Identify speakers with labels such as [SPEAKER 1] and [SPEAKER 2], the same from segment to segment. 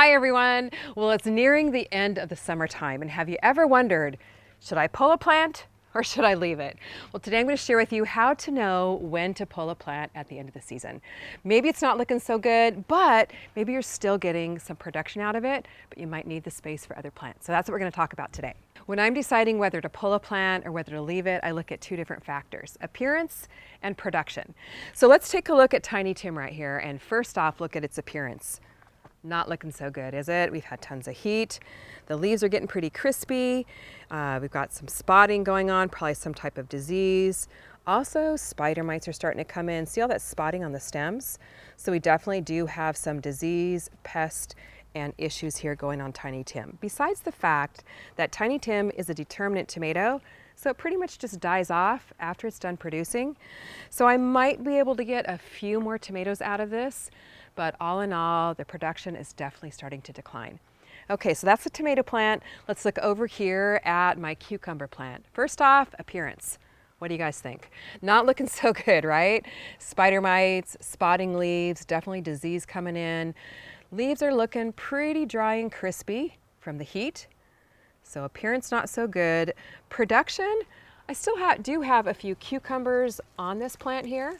[SPEAKER 1] Hi everyone. Well, it's nearing the end of the summertime, and have you ever wondered, should I pull a plant or should I leave it? Well, today I'm going to share with you how to know when to pull a plant at the end of the season. Maybe it's not looking so good, but maybe you're still getting some production out of it, but you might need the space for other plants. So that's what we're going to talk about today. When I'm deciding whether to pull a plant or whether to leave it, I look at two different factors: appearance and production. So let's take a look at Tiny Tim right here, and first off, look at its appearance. Not looking so good, is it? We've had tons of heat. The leaves are getting pretty crispy. We've got some spotting going on, probably some type of disease. Also, spider mites are starting to come in. See all that spotting on the stems? So we definitely do have some disease, pest, and issues here going on Tiny Tim. Besides the fact that Tiny Tim is a determinate tomato, so it pretty much just dies off after it's done producing. So I might be able to get a few more tomatoes out of this, but all in all, the production is definitely starting to decline. Okay, so that's the tomato plant. Let's look over here at my cucumber plant. First off, appearance. What do you guys think? Not looking so good, right? Spider mites, spotting leaves, definitely disease coming in. Leaves are looking pretty dry and crispy from the heat. So appearance not so good. Production, I still do have a few cucumbers on this plant here.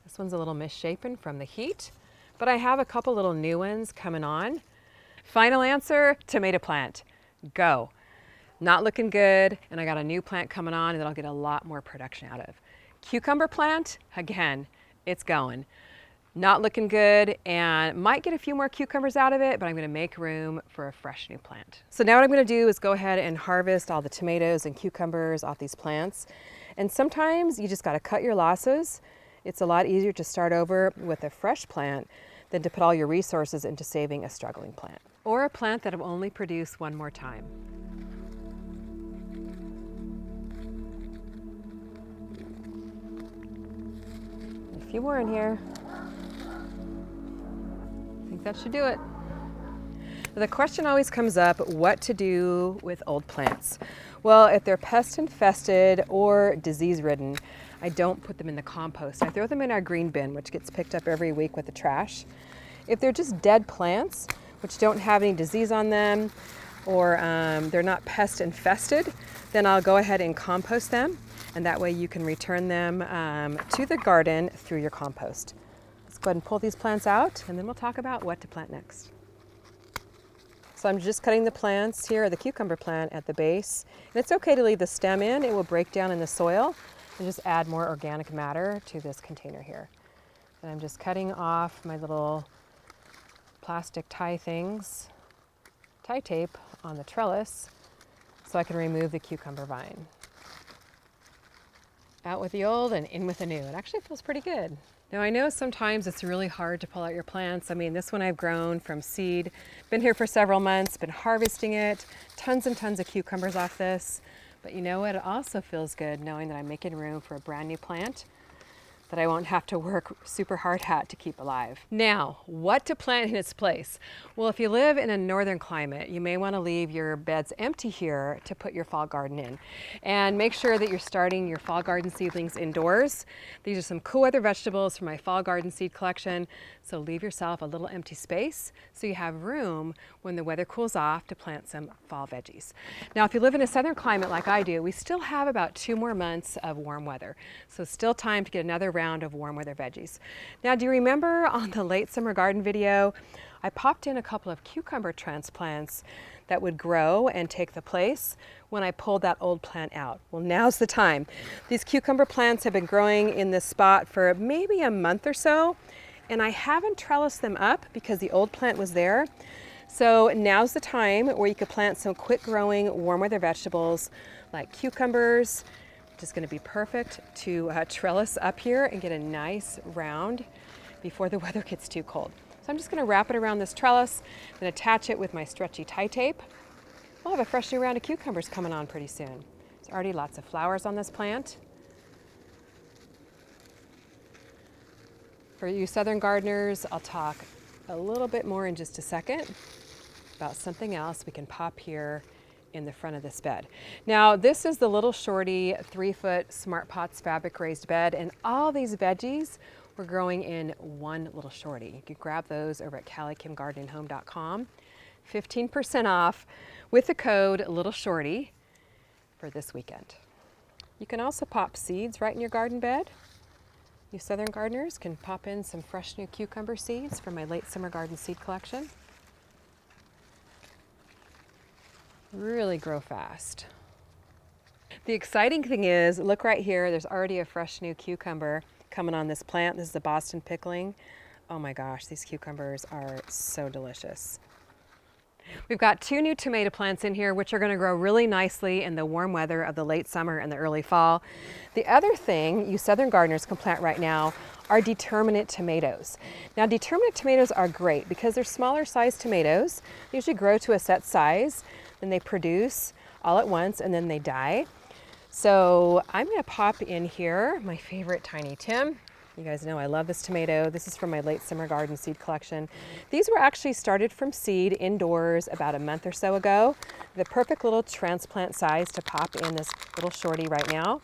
[SPEAKER 1] This one's a little misshapen from the heat, but I have a couple little new ones coming on. Final answer, tomato plant, go. Not looking good, and I got a new plant coming on that I'll get a lot more production out of. Cucumber plant, again, it's going. Not looking good, and might get a few more cucumbers out of it, but I'm gonna make room for a fresh new plant. So now what I'm gonna do is go ahead and harvest all the tomatoes and cucumbers off these plants. And sometimes you just gotta cut your losses. It's a lot easier to start over with a fresh plant than to put all your resources into saving a struggling plant. Or a plant that will only produce one more time. A few more in here. I think that should do it. The question always comes up, what to do with old plants? Well, if they're pest infested or disease ridden, I don't put them in the compost. I throw them in our green bin, which gets picked up every week with the trash. If they're just dead plants, which don't have any disease on them, or they're not pest infested, then I'll go ahead and compost them, and that way you can return them to the garden through your compost. Let's go ahead and pull these plants out, and then we'll talk about what to plant next. So I'm just cutting the plants here, the cucumber plant at the base. And it's okay to leave the stem in. It will break down in the soil and just add more organic matter to this container here. And I'm just cutting off my little plastic tie tape on the trellis so I can remove the cucumber vine. Out with the old and in with the new. It actually feels pretty good. Now I know sometimes it's really hard to pull out your plants. I mean, this one I've grown from seed, been here for several months, been harvesting it, tons and tons of cucumbers off this. But you know what? It also feels good knowing that I'm making room for a brand new plant that I won't have to work super hard at to keep alive. Now, what to plant in its place? Well, if you live in a northern climate, you may want to leave your beds empty here to put your fall garden in. And make sure that you're starting your fall garden seedlings indoors. These are some cool weather vegetables from my fall garden seed collection. So leave yourself a little empty space so you have room when the weather cools off to plant some fall veggies. Now, if you live in a southern climate like I do, we still have about 2 more months of warm weather. So still time to get another round of warm weather veggies. Now, do you remember on the late summer garden video, I popped in a couple of cucumber transplants that would grow and take the place when I pulled that old plant out? Well, now's the time. These cucumber plants have been growing in this spot for maybe a month or so, and I haven't trellised them up because the old plant was there. So now's the time where you could plant some quick growing warm weather vegetables like cucumbers. Just going to be perfect to trellis up here and get a nice round before the weather gets too cold. So I'm just going to wrap it around this trellis and attach it with my stretchy tie tape. We'll have a fresh new round of cucumbers coming on pretty soon. There's already lots of flowers on this plant. For you southern gardeners, I'll talk a little bit more in just a second about something else we can pop here in the front of this bed. Now, this is the Little Shorty 3-foot Smart Pots fabric raised bed, and all these veggies were growing in one Little Shorty. You can grab those over at CallieKimGardenandHome.com. 15% off with the code Little Shorty for this weekend. You can also pop seeds right in your garden bed. You southern gardeners can pop in some fresh new cucumber seeds from my late summer garden seed collection. Really grow fast. The exciting thing is, look right here, there's already a fresh new cucumber coming on this plant. This is the Boston pickling. Oh my gosh, these cucumbers are so delicious. We've got 2 new tomato plants in here, which are going to grow really nicely in the warm weather of the late summer and the early fall. The other thing you southern gardeners can plant right now are determinate tomatoes. Now, determinate tomatoes are great because they're smaller sized tomatoes. They usually grow to a set size, then they produce all at once, and then they die. So I'm going to pop in here my favorite Tiny Tim. You guys know I love this tomato. This is from my late summer garden seed collection. These were actually started from seed indoors about a month or so ago. The perfect little transplant size to pop in this Little Shorty right now.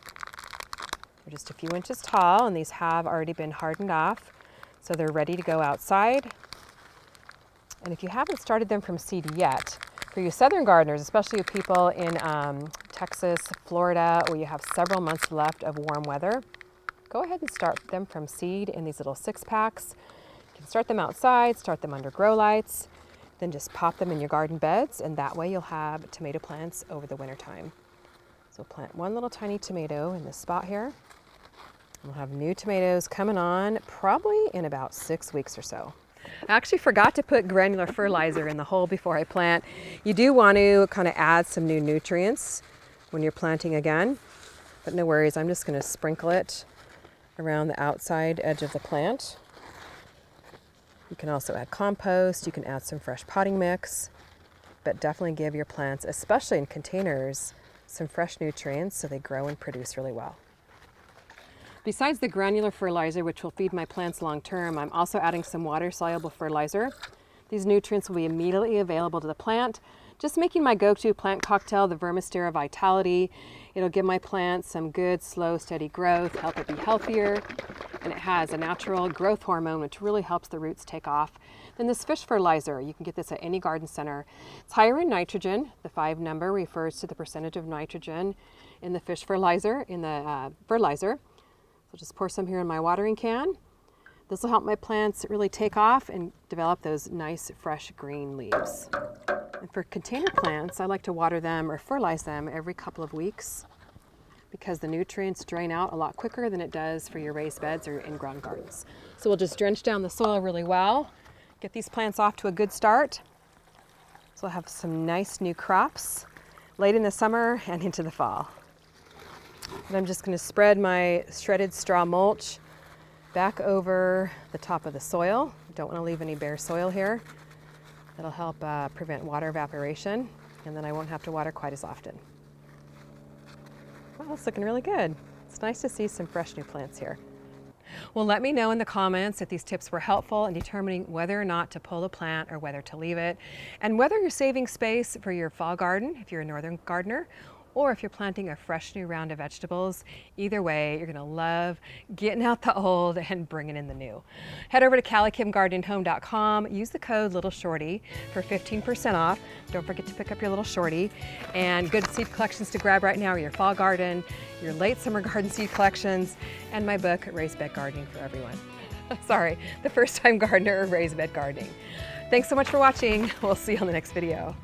[SPEAKER 1] They're just a few inches tall, and these have already been hardened off, so they're ready to go outside. And if you haven't started them from seed yet, for you southern gardeners, especially you people in Texas, Florida, where you have several months left of warm weather, go ahead and start them from seed in these little 6-packs. You can start them outside, start them under grow lights, then just pop them in your garden beds, and that way you'll have tomato plants over the winter time. So plant one little tiny tomato in this spot here. We'll have new tomatoes coming on probably in about 6 weeks or so. I actually forgot to put granular fertilizer in the hole before I plant. You do want to kind of add some new nutrients when you're planting again, but no worries, I'm just going to sprinkle it around the outside edge of the plant. You can also add compost, you can add some fresh potting mix, but definitely give your plants, especially in containers, some fresh nutrients so they grow and produce really well. Besides the granular fertilizer, which will feed my plants long term, I'm also adding some water-soluble fertilizer. These nutrients will be immediately available to the plant. Just making my go-to plant cocktail, the Vermistera Vitality. It'll give my plants some good, slow, steady growth, help it be healthier, and it has a natural growth hormone which really helps the roots take off. Then this fish fertilizer, you can get this at any garden center. It's higher in nitrogen. The 5 number refers to the percentage of nitrogen in the fish fertilizer, So just pour some here in my watering can. This will help my plants really take off and develop those nice, fresh green leaves. And for container plants, I like to water them or fertilize them every couple of weeks because the nutrients drain out a lot quicker than it does for your raised beds or in-ground gardens. So we'll just drench down the soil really well, get these plants off to a good start. So we'll have some nice new crops late in the summer and into the fall. And I'm just going to spread my shredded straw mulch back over the top of the soil. Don't want to leave any bare soil here. That'll help prevent water evaporation, and then I won't have to water quite as often. Well, it's looking really good. It's nice to see some fresh new plants here. Well, let me know in the comments if these tips were helpful in determining whether or not to pull a plant or whether to leave it, and whether you're saving space for your fall garden if you're a northern gardener, or if you're planting a fresh new round of vegetables. Either way, you're gonna love getting out the old and bringing in the new. Head over to CallieKimGardenandHome.com, use the code Little Shorty for 15% off. Don't forget to pick up your Little Shorty. And good seed collections to grab right now are your fall garden, your late summer garden seed collections, and my book, Raised Bed Gardening for Everyone. Sorry, the first time gardener, Raised Bed Gardening. Thanks so much for watching. We'll see you on the next video.